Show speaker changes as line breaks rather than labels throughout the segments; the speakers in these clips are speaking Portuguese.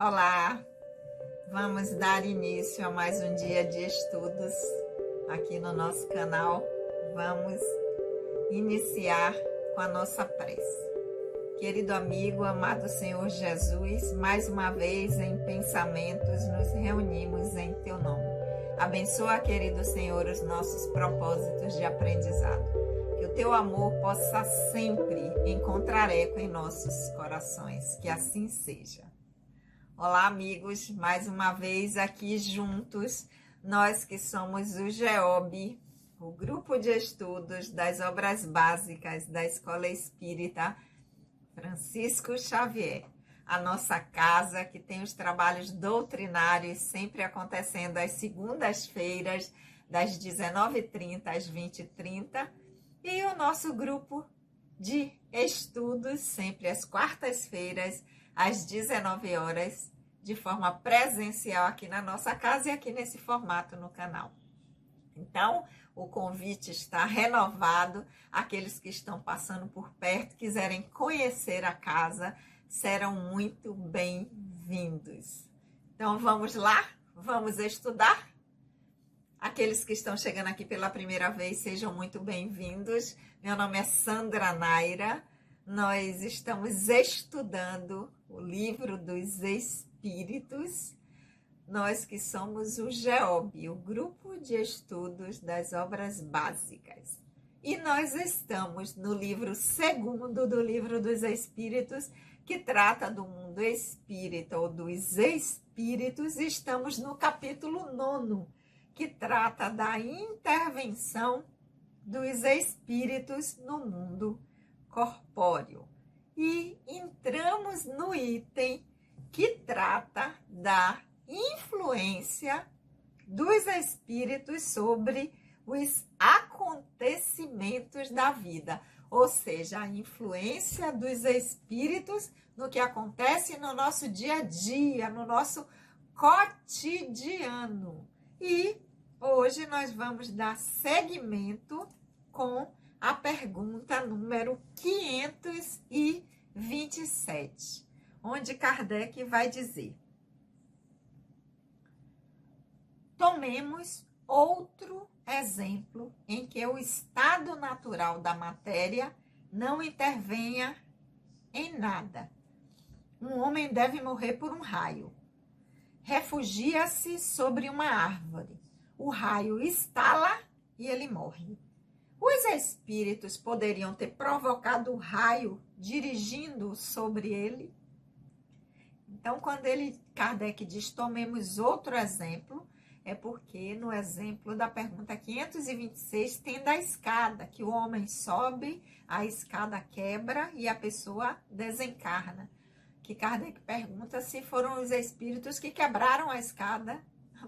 Olá, vamos dar início a mais um dia de estudos aqui no nosso canal. Vamos iniciar com a nossa prece. Querido amigo, amado Senhor Jesus, mais uma vez em pensamentos nos reunimos em Teu nome. Abençoa, querido Senhor, os nossos propósitos de aprendizado. Que o Teu amor possa sempre encontrar eco em nossos corações. Que assim seja. Olá, amigos, mais uma vez aqui juntos, nós que somos o GEOB, o Grupo de Estudos das Obras Básicas da Escola Espírita Francisco Xavier, a nossa casa que tem os trabalhos doutrinários sempre acontecendo às segundas-feiras, das 19h30 às 20h30, e o nosso grupo de estudos sempre às quartas-feiras, às 19 horas, de forma presencial aqui na nossa casa e aqui nesse formato no canal. Então, o convite está renovado. Aqueles que estão passando por perto, quiserem conhecer a casa, serão muito bem-vindos. Então, vamos lá? Vamos estudar? Aqueles que estão chegando aqui pela primeira vez, sejam muito bem-vindos. Meu nome é Sandra Naira. Nós estamos estudando o Livro dos Espíritos, nós que somos o GEOB, o Grupo de Estudos das Obras Básicas. E nós estamos no livro segundo do Livro dos Espíritos, que trata do mundo espírita ou dos espíritos. Estamos no capítulo 9, que trata da intervenção dos espíritos no mundo corpóreo. E entramos no item que trata da influência dos espíritos sobre os acontecimentos da vida, ou seja, a influência dos espíritos no que acontece no nosso dia a dia, no nosso cotidiano. E hoje nós vamos dar seguimento com a pergunta número 527, onde Kardec vai dizer: tomemos outro exemplo em que o estado natural da matéria não intervenha em nada. Um homem deve morrer por um raio. Refugia-se sobre uma árvore. O raio estala e ele morre. Os espíritos poderiam ter provocado o raio dirigindo sobre ele? Então, quando Kardec diz tomemos outro exemplo, é porque no exemplo da pergunta 526 tem da escada, que o homem sobe, a escada quebra e a pessoa desencarna. Que Kardec pergunta se foram os espíritos que quebraram a escada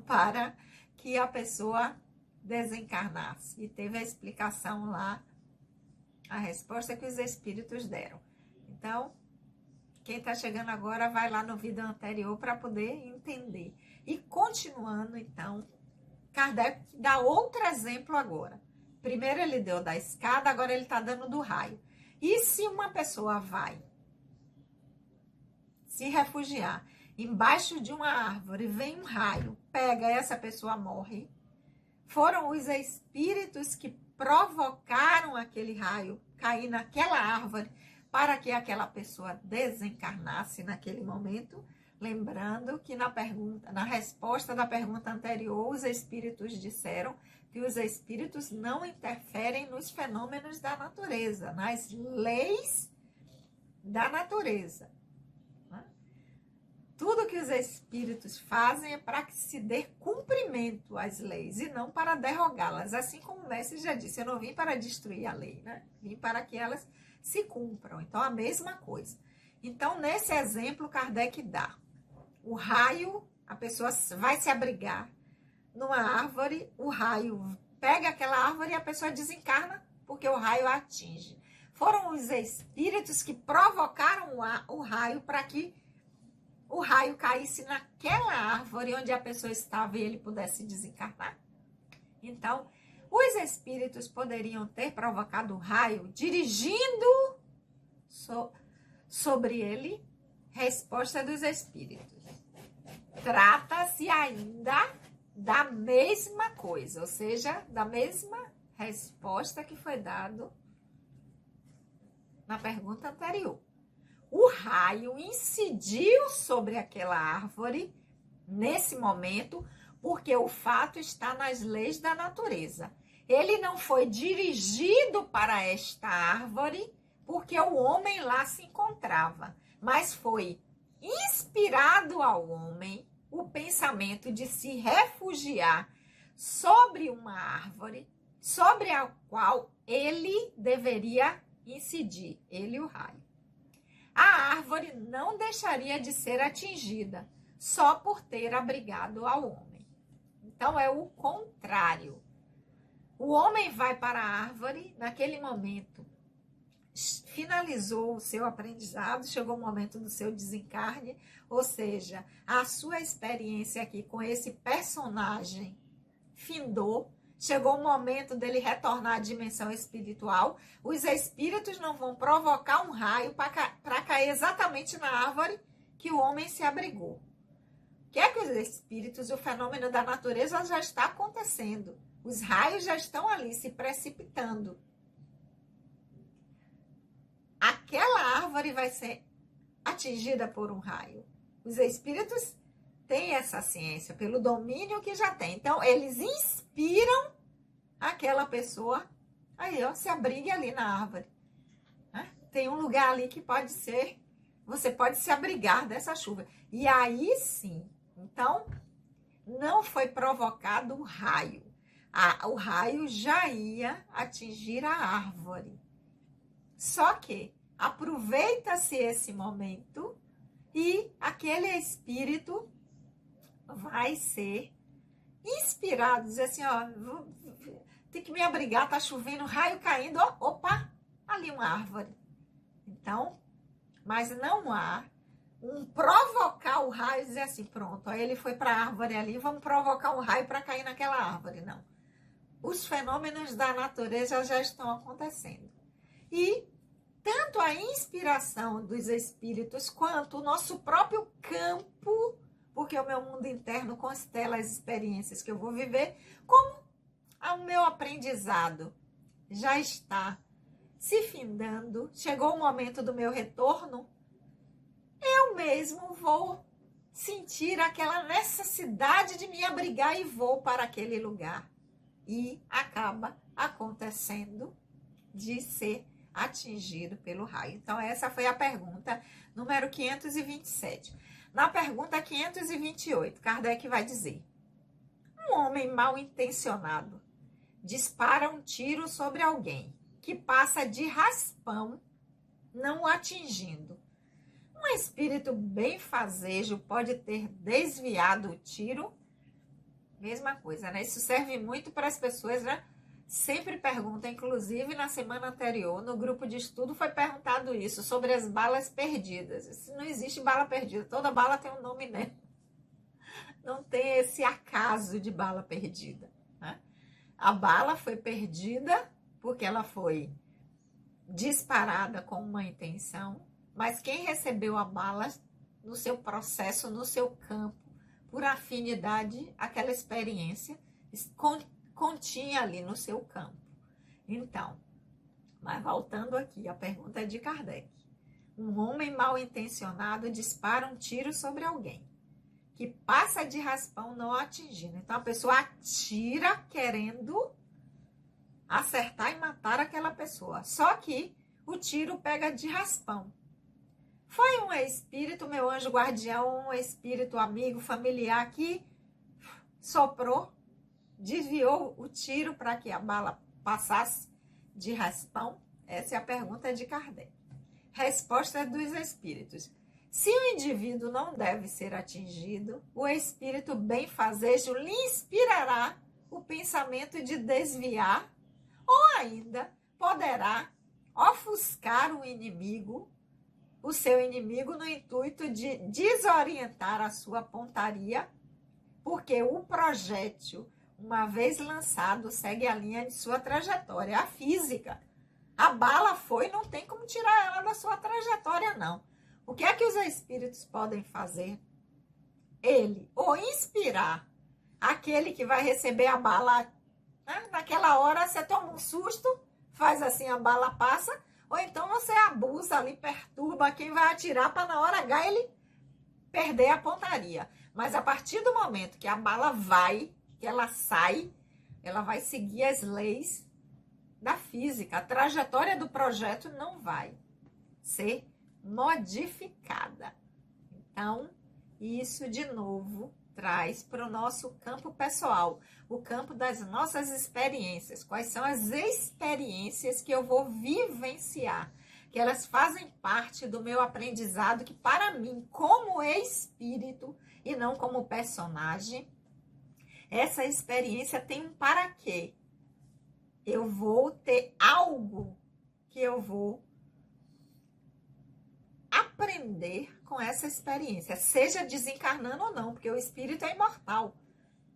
para que a pessoa desencarnasse. E teve a explicação lá, a resposta que os espíritos deram. Então, quem está chegando agora vai lá no vídeo anterior para poder entender. E continuando, então, Kardec dá outro exemplo agora. Primeiro ele deu da escada, agora ele está dando do raio. E se uma pessoa vai se refugiar embaixo de uma árvore, vem um raio, pega, essa pessoa morre. Foram os espíritos que provocaram aquele raio cair naquela árvore para que aquela pessoa desencarnasse naquele momento. Lembrando que na resposta da pergunta anterior, os espíritos disseram que os espíritos não interferem nos fenômenos da natureza, nas leis da natureza. Tudo que os espíritos fazem é para que se dê cumprimento às leis e não para derrogá-las. Assim como o mestre já disse, eu não vim para destruir a lei, né? Vim para que elas se cumpram. Então, a mesma coisa. Então, nesse exemplo, Kardec dá o raio, a pessoa vai se abrigar numa árvore, o raio pega aquela árvore e a pessoa desencarna porque o raio a atinge. Foram os espíritos que provocaram o raio para que o raio caísse naquela árvore onde a pessoa estava e ele pudesse desencarnar. Então, os espíritos poderiam ter provocado o raio dirigindo sobre ele. Resposta dos espíritos: trata-se ainda da mesma coisa, ou seja, da mesma resposta que foi dado na pergunta anterior. O raio incidiu sobre aquela árvore nesse momento, porque o fato está nas leis da natureza. Ele não foi dirigido para esta árvore porque o homem lá se encontrava, mas foi inspirado ao homem o pensamento de se refugiar sobre uma árvore sobre a qual ele deveria incidir, ele e o raio. A árvore não deixaria de ser atingida só por ter abrigado ao homem. Então é o contrário. O homem vai para a árvore, naquele momento finalizou o seu aprendizado, chegou o momento do seu desencarne, ou seja, a sua experiência aqui com esse personagem findou, chegou o momento dele retornar à dimensão espiritual, os espíritos não vão provocar um raio para cair exatamente na árvore que o homem se abrigou. O que é que os espíritos, o fenômeno da natureza já está acontecendo, os raios já estão ali se precipitando. Aquela árvore vai ser atingida por um raio. Os espíritos têm essa ciência, pelo domínio que já tem. Então, eles inspiram aquela pessoa, aí, ó, se abrigue ali na árvore. Né? Tem um lugar ali que pode ser, você pode se abrigar dessa chuva. E aí sim, então, não foi provocado o raio. O raio já ia atingir a árvore. Só que aproveita-se esse momento e aquele espírito vai ser inspirado, dizer assim, ó, tem que me abrigar, tá chovendo, raio caindo, ó, opa, ali uma árvore. Então, mas não há um provocar o raio e dizer assim, pronto, aí ele foi para a árvore ali, vamos provocar um raio para cair naquela árvore, não. Os fenômenos da natureza já estão acontecendo. E tanto a inspiração dos espíritos quanto o nosso próprio campo, porque o meu mundo interno constela as experiências que eu vou viver, como o meu aprendizado já está se findando, chegou o momento do meu retorno, eu mesmo vou sentir aquela necessidade de me abrigar e vou para aquele lugar. E acaba acontecendo de ser atingido pelo raio. Então, essa foi a pergunta número 527. Na pergunta 528, Kardec vai dizer: um homem mal intencionado dispara um tiro sobre alguém que passa de raspão, não o atingindo. Um espírito benfazejo pode ter desviado o tiro? Mesma coisa, né? Isso serve muito para as pessoas, né? Sempre pergunta, inclusive na semana anterior, no grupo de estudo, foi perguntado isso, sobre as balas perdidas. Não existe bala perdida, toda bala tem um nome, né? Não tem esse acaso de bala perdida. Né? A bala foi perdida porque ela foi disparada com uma intenção, mas quem recebeu a bala no seu processo, no seu campo, por afinidade, aquela experiência continha ali no seu campo. Então, mas voltando aqui, a pergunta é de Kardec. Um homem mal intencionado dispara um tiro sobre alguém que passa de raspão não atingindo. Então, a pessoa atira querendo acertar e matar aquela pessoa. Só que o tiro pega de raspão. Foi um espírito, meu anjo guardião, um espírito amigo, familiar que soprou, desviou o tiro para que a bala passasse de raspão? Essa é a pergunta de Kardec. Resposta dos espíritos. Se o indivíduo não deve ser atingido, o espírito benfazejo lhe inspirará o pensamento de desviar, ou ainda poderá ofuscar o inimigo, o seu inimigo, no intuito de desorientar a sua pontaria, porque o projétil, uma vez lançado, segue a linha de sua trajetória, a física. A bala foi, não tem como tirar ela da sua trajetória, não. O que é que os espíritos podem fazer ele, ou inspirar aquele que vai receber a bala, né? Naquela hora você toma um susto, faz assim, a bala passa, ou então você abusa ali, perturba quem vai atirar para na hora H ele perder a pontaria. Mas a partir do momento que a bala vai, que ela sai, ela vai seguir as leis da física. A trajetória do projeto não vai ser modificada. Então, isso de novo traz para o nosso campo pessoal, o campo das nossas experiências. Quais são as experiências que eu vou vivenciar? Que elas fazem parte do meu aprendizado, que para mim, como espírito e não como personagem, essa experiência tem um para quê. Eu vou ter algo que eu vou aprender com essa experiência, seja desencarnando ou não, porque o espírito é imortal.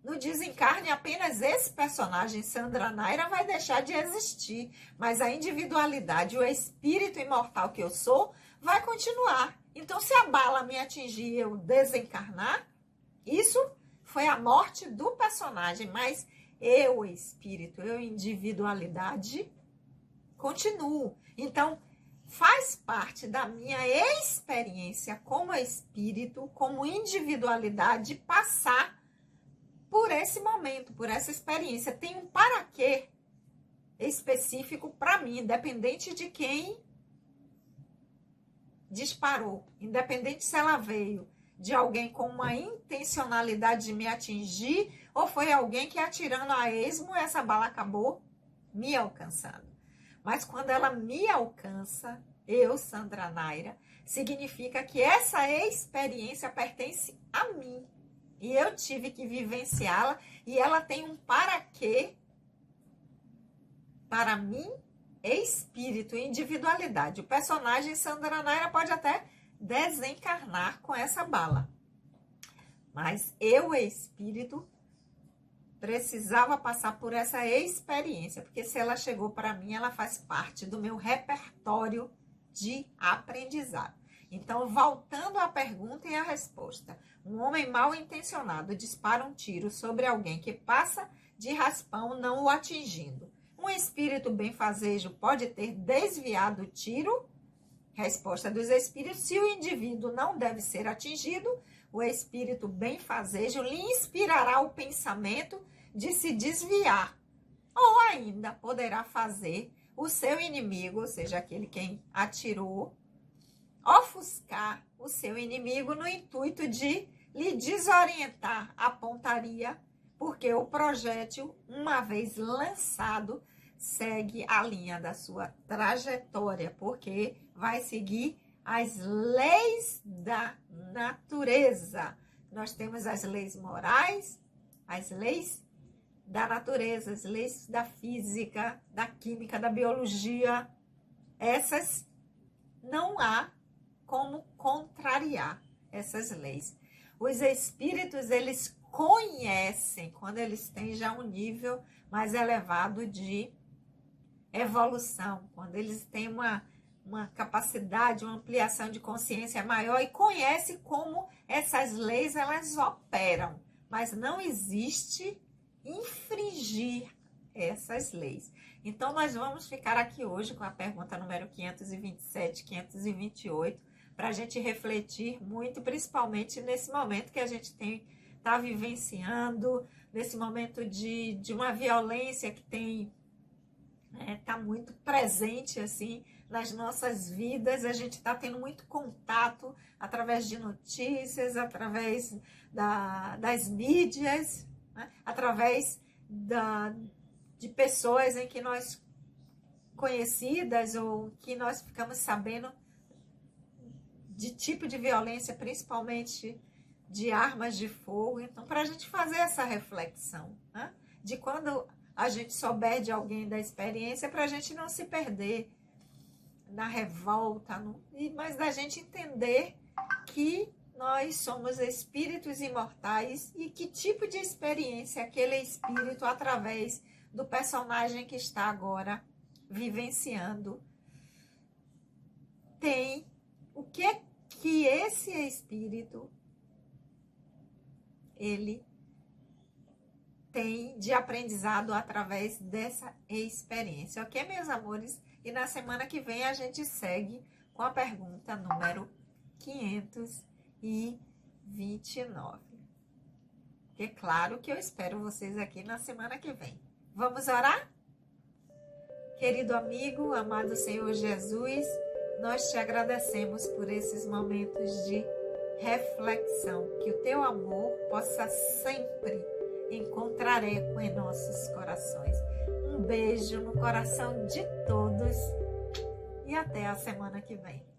No desencarne, apenas esse personagem, Sandra Naira, vai deixar de existir, mas a individualidade, o espírito imortal que eu sou, vai continuar. Então, se a bala me atingir e eu desencarnar, isso foi a morte do personagem, mas eu, espírito, eu, individualidade, continuo. Então, faz parte da minha experiência como espírito, como individualidade, passar por esse momento, por essa experiência. Tem um para quê específico para mim, independente de quem disparou, independente se ela veio de alguém com uma intencionalidade de me atingir ou foi alguém que atirando a esmo, essa bala acabou me alcançando. Mas quando ela me alcança, eu, Sandra Naira, significa que essa experiência pertence a mim. E eu tive que vivenciá-la e ela tem um para quê para mim, espírito e individualidade. O personagem Sandra Naira pode até desencarnar com essa bala. Mas eu, espírito, precisava passar por essa experiência, porque se ela chegou para mim, ela faz parte do meu repertório de aprendizado. Então, voltando à pergunta e à resposta, um homem mal intencionado dispara um tiro sobre alguém que passa de raspão, não o atingindo. Um espírito benfazejo pode ter desviado o tiro? Resposta dos espíritos: se o indivíduo não deve ser atingido, o espírito benfazejo lhe inspirará o pensamento de se desviar. Ou ainda poderá fazer o seu inimigo, ou seja, aquele quem atirou, ofuscar o seu inimigo no intuito de lhe desorientar a pontaria, porque o projétil, uma vez lançado, segue a linha da sua trajetória, porque vai seguir as leis da natureza. Nós temos as leis morais, as leis da natureza, as leis da física, da química, da biologia. Essas não há como contrariar essas leis. Os espíritos, eles conhecem, quando eles têm já um nível mais elevado de evolução, quando eles têm uma capacidade, uma ampliação de consciência maior e conhecem como essas leis elas operam, mas não existe infringir essas leis. Então, nós vamos ficar aqui hoje com a pergunta número 527, 528, para a gente refletir muito, principalmente nesse momento que a gente está vivenciando, nesse momento de uma violência que está muito presente assim nas nossas vidas. A gente está tendo muito contato através de notícias, através das mídias, né? Através de pessoas em que nós conhecidas ou que nós ficamos sabendo de tipo de violência, principalmente de armas de fogo. Então, para a gente fazer essa reflexão, né? De quando a gente souber de alguém da experiência, para a gente não se perder na revolta, mas da gente entender que nós somos espíritos imortais e que tipo de experiência aquele espírito, através do personagem que está agora vivenciando, tem, o que esse espírito ele tem de aprendizado através dessa experiência. Ok, meus amores? E na semana que vem a gente segue com a pergunta número 529. É claro que eu espero vocês aqui na semana que vem. Vamos orar? Querido amigo, amado Senhor Jesus, nós te agradecemos por esses momentos de reflexão. Que o teu amor possa sempre encontrar eco em nossos corações. Um beijo no coração de todos e até a semana que vem.